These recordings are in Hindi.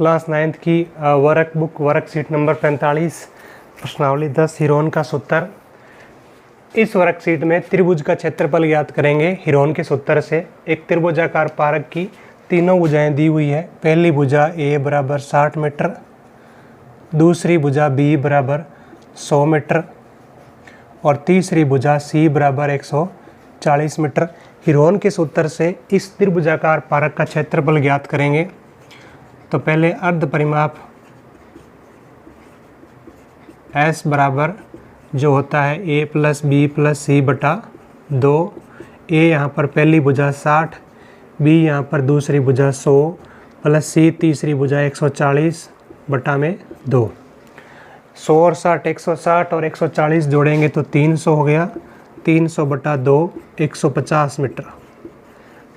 क्लास 9th की वर्क बुक वर्कशीट नंबर 45 प्रश्नावली 10 हिरोन का सूत्र। इस वर्कशीट में त्रिभुज का क्षेत्रफल ज्ञात करेंगे हिरोन के सूत्र से। एक त्रिभुजाकार पारक की तीनों भुजाएं दी हुई है। पहली भुजा ए बराबर 60 मीटर, दूसरी भुजा बी बराबर 100 मीटर और तीसरी भुजा सी बराबर 140 मीटर। हिरोन के सूत्र से इस त्रिभुजाकार पारक का क्षेत्रफल ज्ञात करेंगे। तो पहले अर्ध परिमाप S बराबर जो होता है a प्लस बी प्लस सी बटा 2। a यहाँ पर पहली भुजा 60, b यहाँ पर दूसरी भुजा 100 प्लस c तीसरी भुजा 140 बटा में 2। 100 और 60 160 और 140 जोड़ेंगे तो 300 हो गया। 300 बटा 2 150 मीटर।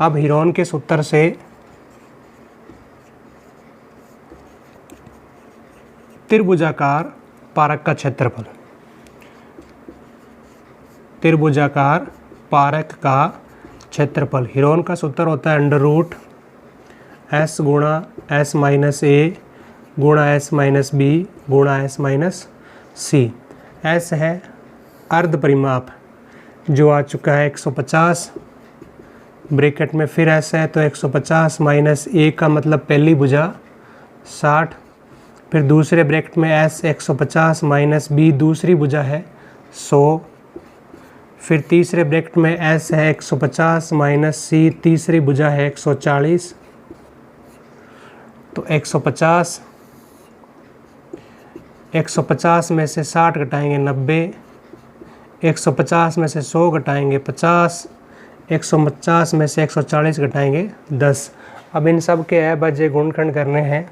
अब हिरोन के सूत्र से त्रिभुजाकार पारक का क्षेत्रफल, त्रिभुजाकार पारक का क्षेत्रफल हिरोन का सूत्र होता है अंडर रूट S गुणा S माइनस ए गुणा S माइनस बी गुणा S माइनस सी। S है अर्ध परिमाप जो आ चुका है 150, ब्रैकेट में फिर S है तो 150 माइनस ए का मतलब पहली भुजा 60, फिर दूसरे ब्रैकेट में S 150 माइनस बी दूसरी भुजा है 100, फिर तीसरे ब्रैकेट में S है 150 माइनस सी तीसरी भुजा है 140। तो 150 में से 60 घटाएंगे 90, 150 में से 100 घटाएंगे 50, 150 में से 140 घटाएंगे 10। अब इन सब के अभाज्य गुणनखंड करने हैं।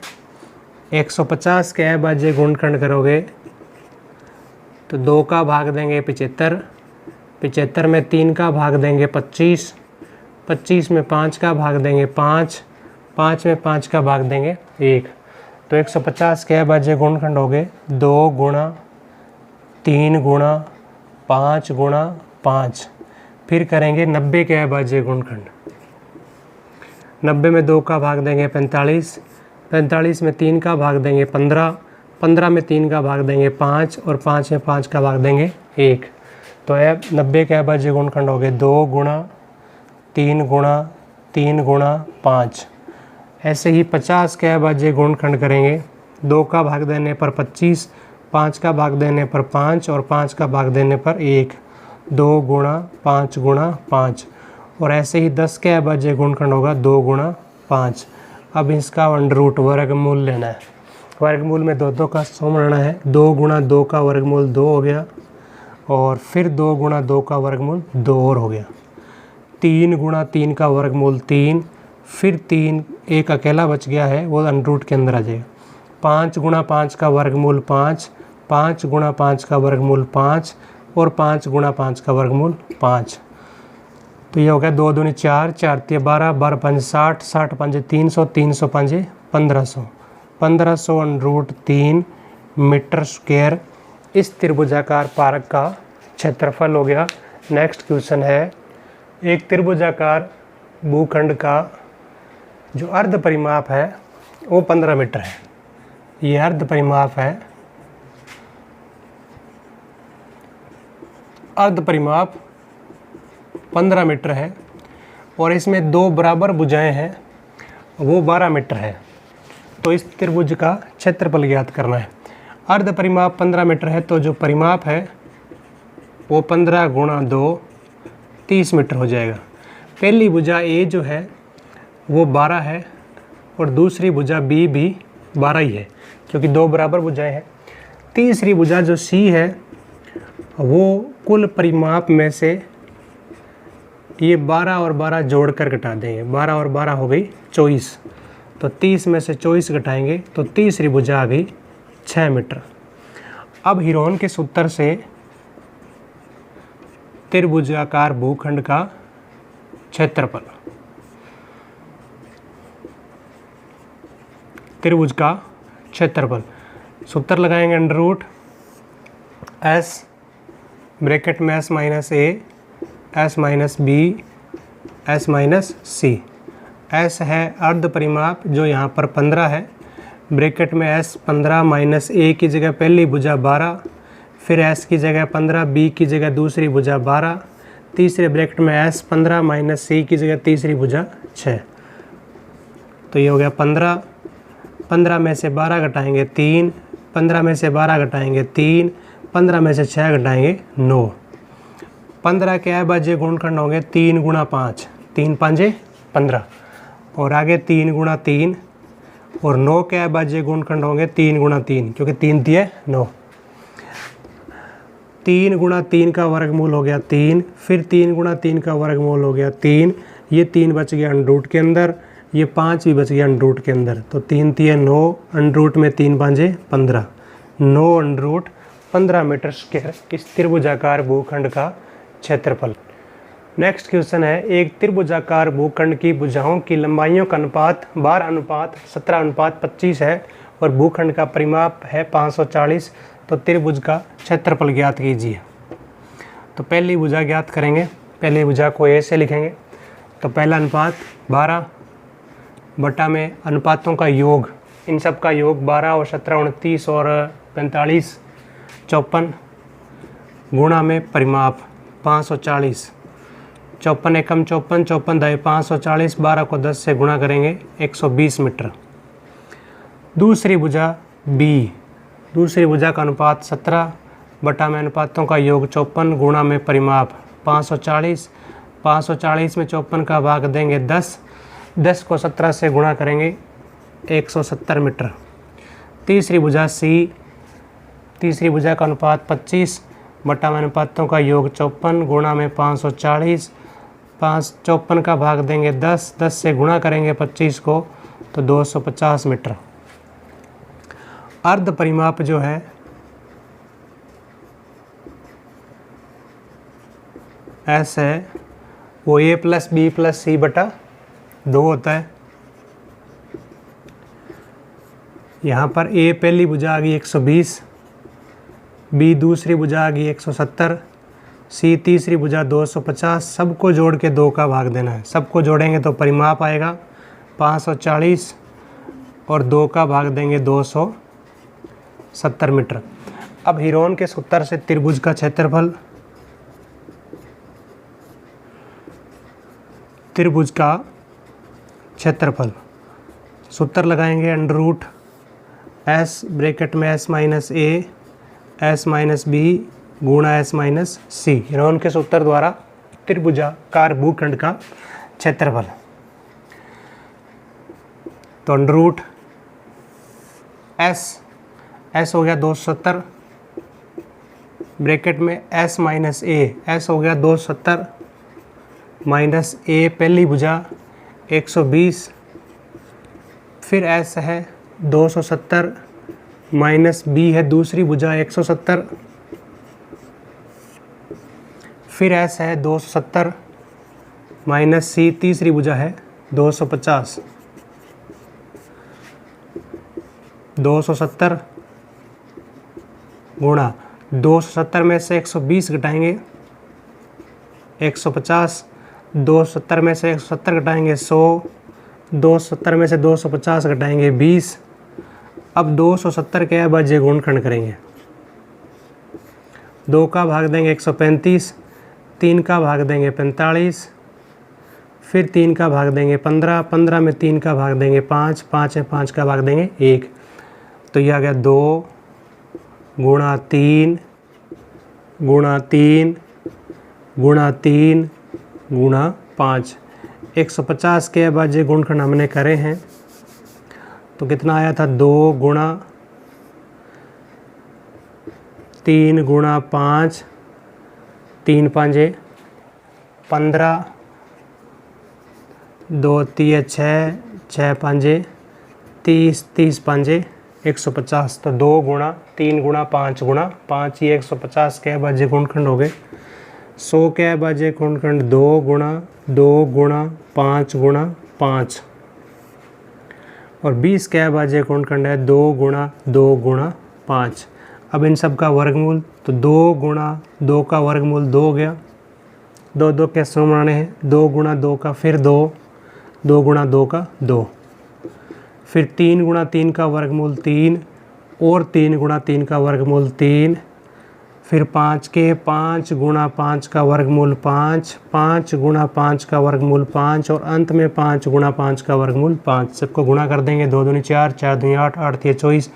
150 के अभाज्य गुणनखंड करोगे तो 2 का भाग देंगे 75, 75 में 3 का भाग देंगे 25, 25 में 5 का भाग देंगे 5, 5 में 5 का भाग देंगे 1। तो 150 के अभाज्य गुणनखंड हो गए 2 गुणा 3 गुणा 5 गुणा 5। फिर करेंगे 90 के अभाज्य गुणनखंड। 90 में 2 का भाग देंगे 45, 45 में 3 का भाग देंगे 15, 15 में 3 का भाग देंगे 5 और 5 में 5 का भाग देंगे 1। तो अब 90 के अभाज्य गुणनखंड हो गए 2 गुणा 3 गुणा 3 गुणा 5। ऐसे ही 50 के अभाज्य गुणनखंड करेंगे। 2 का भाग देने पर 25, 5 का भाग देने पर 5 और 5 का भाग देने पर 1। 2 गुणा 5 गुणा 5। और ऐसे ही 10 के अभाज्य गुणनखंड होगा 2 गुणा 5। अब इसका अंडर रूट वर्गमूल लेना है। वर्गमूल में 2 का सम लेना है। 2 गुणा 2 का वर्गमूल 2 हो गया और फिर 2 गुणा 2 का वर्गमूल 2 और हो गया। 3 गुणा 3 का वर्गमूल 3, फिर 3 एक अकेला बच गया है वो अंडर रूट के अंदर आ जाएगा। 5 गुणा 5 का वर्गमूल 5, 5 गुणा 5 का वर्गमूल 5 और 5 गुणा 5 का वर्गमूल 5। तो ये हो गया 2 दूनी 4, 4 तिया 12, 12 5 60, 60 5 300, 300 5 1500, 1500 अंडर रूट 3 मीटर स्क्वायर इस त्रिभुजाकार पारक का क्षेत्रफल हो गया। नेक्स्ट क्वेश्चन है, एक त्रिभुजाकार भूखंड का जो अर्ध परिमाप है वो 15 मीटर है। ये अर्ध परिमाप है, अर्ध परिमाप 15 मीटर है और इसमें 2 बराबर भुजाएं हैं वो 12 मीटर है। तो इस त्रिभुज का क्षेत्रफल ज्ञात करना है। अर्ध परिमाप 15 मीटर है तो जो परिमाप है वो 15 गुणा 2 30 मीटर हो जाएगा। पहली भुजा ए जो है वो 12 है और दूसरी भुजा बी भी 12 ही है क्योंकि 2 बराबर भुजाएं हैं। तीसरी भुजा जो सी है वो कुल परिमाप में से ये 12 और 12 जोड़कर घटा देंगे। 12 और 12 हो गई 24। तो 30 में से 24 घटाएंगे तो तीसरी भुजा आ गई 6 मीटर। अब हिरोन के सूत्र से त्रिभुजाकार भूखंड का क्षेत्रफल, त्रिभुज का क्षेत्रफल सूत्र लगाएंगे अंडर रूट S ब्रैकेट में S minus A S minus B S minus C. S है अर्ध परिमाप जो यहाँ पर 15 है, ब्रैकेट में s 15 माइनस a की जगह पहली भुजा 12, फिर s की जगह 15, b की जगह दूसरी भुजा 12, तीसरे ब्रैकेट में s 15 माइनस c की जगह तीसरी भुजा 6। तो ये हो गया 15, 15 में से 12 घटाएंगे 3, 15 में से 12 घटाएंगे 3, 15 में से 6 घटाएंगे 9। 15 के अभाज्य गुणनखंड होंगे 3 गुणा 5, 3 5 15, और आगे 3 गुणा 3, और 9 के अभाज्य गुणनखंड होंगे 3 गुणा 3, क्योंकि 3 दिए 9। 3 गुणा 3 का वर्गमूल हो गया 3, फिर 3 गुणा 3 का वर्गमूल हो गया 3, ये 3 बच गया अंडरूट के अंदर, ये 5 भी बच गया अंडरूट के अंदर, तो 3 3 9, अंडरूट में 3 5 15, 9 अंडरूट 15 मीटर स्क्वायर इस त्रिभुजाकार भूखंड का क्षेत्रफल। नेक्स्ट क्वेश्चन है, एक त्रिभुजाकार भूखंड की भुजाओं की लंबाइयों का अनुपात 12:17:25 है और भूखंड का परिमाप है 540, तो त्रिभुज का क्षेत्रफल ज्ञात कीजिए। तो पहली भुजा ज्ञात करेंगे, पहली भुजा को ए से लिखेंगे। तो पहला अनुपात 12 बटा में अनुपातों का योग, इन सब का योग 12 और 17 29 और 45 54, गुणा में परिमाप 540, 54 एकम 54, 54 दाई 540, 12 को 10 से गुणा करेंगे 120 मीटर। दूसरी भुजा बी, दूसरी भुजा का अनुपात 17 बटा में अनुपातों का योग 54, गुणा में परिमाप 540, 540 में 54 का भाग देंगे 10, 10 को 17 से गुणा करेंगे 170 मीटर। तीसरी भुजा सी, तीसरी भुजा का अनुपात 25 बटा में अनुपातों का योग 54, गुणा में 540, 54 का भाग देंगे 10, 10 से गुणा करेंगे 25 को, तो 250 मीटर। अर्ध परिमाप जो है एस है वो a प्लस बी प्लस सी बटा 2 होता है। यहाँ पर a पहली भुजा आ गई 120, b दूसरी भुजा आ गई 170, c तीसरी भुजा 250, सबको जोड़ के 2 का भाग देना है। सबको जोड़ेंगे तो परिमाप आएगा 540 और 2 का भाग देंगे 270 मीटर। अब हीरोन के सूत्र से त्रिभुज का क्षेत्रफल, त्रिभुज का क्षेत्रफल सूत्र लगाएंगे अंडर रूट एस ब्रैकेट में S minus A S minus B गुणा एस माइनस सी, हीरोन के सूत्र द्वारा त्रिभुजाकार भूखंड का क्षेत्रफल। तो अंडर रूट एस हो गया 270 ब्रैकेट में एस माइनस ए, एस हो गया 270 माइनस ए पहली भुजा 120, फिर एस है 270 माइनस बी है दूसरी भुजा 170, फिर एस है 270 माइनस सी तीसरी भुजा है 250, 270 गुणा 270 में से 120 घटाएंगे 150, 270 में से 170 घटाएंगे 100, 270 में से 250 घटाएंगे 20। अब 270 के अभाज्य गुणनखंड करेंगे, 2 का भाग देंगे 135, 3 का भाग देंगे 45, फिर 3 का भाग देंगे 15, 15 में 3 का भाग देंगे 5, 5 में 5 का भाग देंगे 1। तो यह आ गया 2 गुणा 3 गुणा 3 गुणा 3 गुणा 5। 150 के अभाज्य गुणनखंड हमने करे हैं, तो कितना आया था 2 गुणा 3 गुणा 5, 3 5 15, 2 3 6, 6 5 30, 30 5 150। तो 2 गुणा 3 गुणा 5 गुणा 5 ये 150 के अभाज्य गुणनखंड हो गए। 100 के अभाज्य गुणनखंड 2 गुणा 5 गुणा 5, और 20 के अभाज्य गुणनखंड है 2 गुणा 5। अब इन सब का वर्गमूल, तो 2 गुणा 2 का वर्गमूल 2 हो गया, 2 2 के सम बनाने हैं, 2 गुणा 2 का फिर 2, 2 गुणा 2 का 2, फिर 3 गुणा 3 का वर्गमूल 3 और 3 गुणा 3 का वर्गमूल 3, फिर 5 के 5 गुणा 5 का वर्गमूल 5, 5 गुणा 5 का वर्गमूल 5 और अंत में 5 गुणा 5 का वर्गमूल 5। सबको गुणा कर देंगे, 2 दूनी 4, 4 दूनी 8, 8 तिया 24,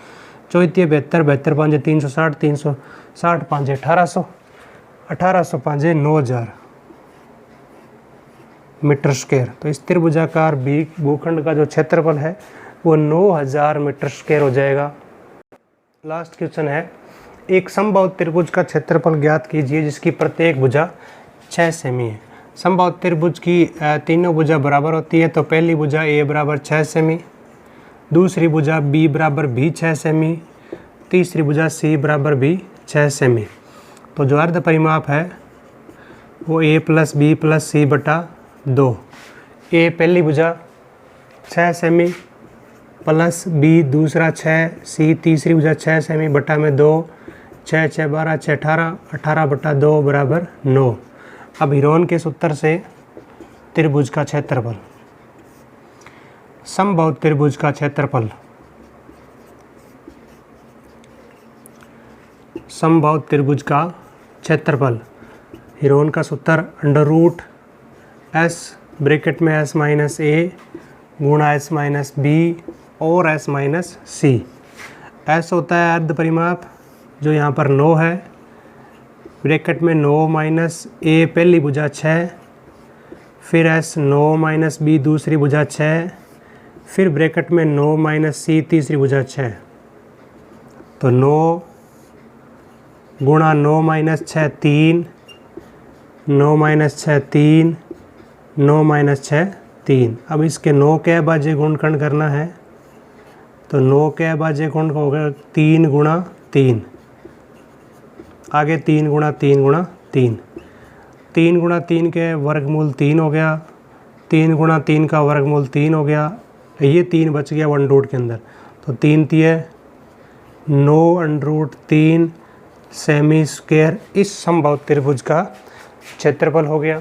24 तिया 72, 72 पाँचे 360, 360 पाँचे 1800, 1800 पाँचे 9000 मीटर स्क्वायर। तो इस त्रिभुजाकार भूखंड का जो क्षेत्रफल है वो 9000 मीटर स्क्वायर हो जाएगा। लास्ट क्वेश्चन है, एक समबाहु त्रिभुज का क्षेत्रफल ज्ञात कीजिए जिसकी प्रत्येक भुजा 6 सेमी है। समबाहु त्रिभुज की तीनों भुजा बराबर होती है, तो पहली भुजा ए बराबर 6 सेमी, दूसरी भुजा बी बराबर भी 6 सेमी, तीसरी भुजा सी बराबर भी 6 सेमी। तो जो अर्ध परिमाप है वो ए प्लस बी प्लस सी बटा 2। ए पहली भुजा 6 सेमी प्लस बी दूसरा 6, सी तीसरी भुजा 6 सेमी बटा में 2, 6 6 12 6 18, 18 बटा 2 बराबर 9। अब हिरोन के सूत्र से त्रिभुज का क्षेत्रफल, समबाहु त्रिभुज का क्षेत्रफल, समबाहु त्रिभुज का क्षेत्रफल, हिरोन का सूत्र अंडर रूट एस ब्रैकेट में एस माइनस ए गुणा एस माइनस बी और एस माइनस सी। एस होता है अर्ध परिमाप जो यहाँ पर 9 है, ब्रैकेट में 9 माइनस ए पहली भुजा 6, फिर एस 9 माइनस बी दूसरी भुजा 6, फिर ब्रैकेट में 9 माइनस सी तीसरी भुजा 6। तो 9 गुणा 9 माइनस 6 3, 9 माइनस 6 3, 9 माइनस 6 3। अब इसके 9 के अभाज्य गुणनखंड करना है, तो 9 के अभाज्य गुणनखंड होगा 3 गुणा 3, आगे 3 गुणा 3 गुणा 3, 3 गुणा 3 के वर्गमूल 3 हो गया, 3 गुणा 3 का वर्गमूल 3 हो गया, ये 3 बच गया वन रूट के अंदर, तो 3 तिये 9 अंडर रूट 3 सेमी स्क्वायर इस समबाहु त्रिभुज का क्षेत्रफल हो गया।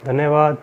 धन्यवाद।